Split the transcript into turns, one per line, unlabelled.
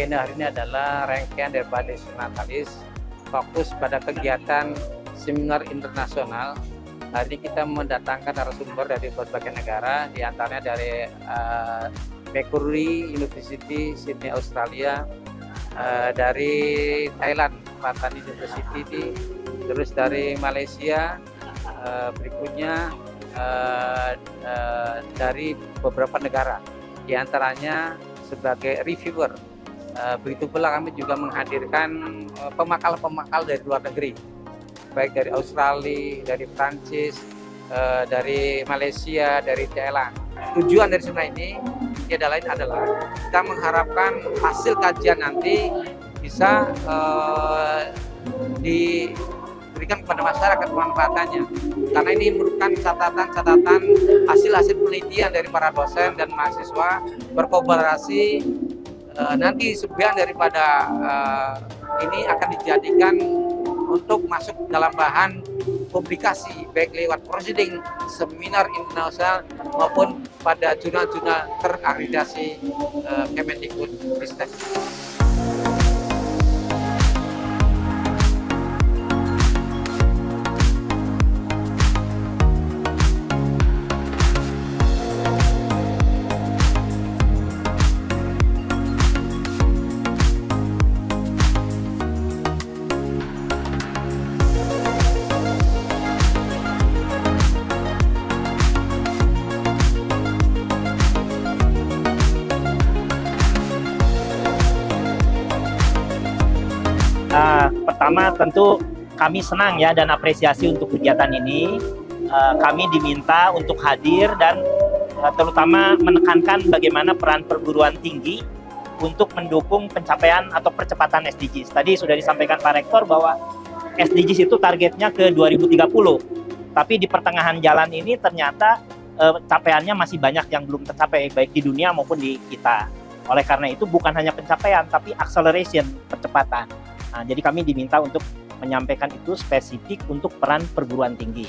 agenda hari ini adalah rangkaian daripada Natalis, fokus pada kegiatan seminar internasional. Hari ini kita mendatangkan narasumber dari berbagai negara, diantaranya dari Macquarie University, Sydney, Australia, dari Thailand, Patani University, terus dari Malaysia, berikutnya dari beberapa negara, diantaranya sebagai reviewer. Begitu pula kami juga menghadirkan pemakal-pemakal dari luar negeri, baik dari Australia, dari Prancis, dari Malaysia, dari Thailand. Tujuan dari seminar ini tiada lain adalah kita mengharapkan hasil kajian nanti bisa diberikan kepada masyarakat pemanfaatannya, karena ini merupakan catatan-catatan hasil-hasil penelitian dari para dosen dan mahasiswa berkolaborasi. Nanti sebagian daripada ini akan dijadikan untuk masuk dalam bahan publikasi, baik lewat proceeding seminar internasional maupun pada jurnal-jurnal terakreditasi Kemendikbud-Ristek.
Pertama tentu kami senang ya dan apresiasi untuk kegiatan ini. Kami diminta untuk hadir dan terutama menekankan bagaimana peran perguruan tinggi untuk mendukung pencapaian atau percepatan SDGs. Tadi sudah disampaikan Pak Rektor bahwa SDGs itu targetnya ke 2030. Tapi di pertengahan jalan ini ternyata capaiannya masih banyak yang belum tercapai, baik di dunia maupun di kita. Oleh karena itu bukan hanya pencapaian, tapi acceleration, percepatan. Nah, jadi kami diminta untuk menyampaikan itu spesifik untuk peran perguruan tinggi.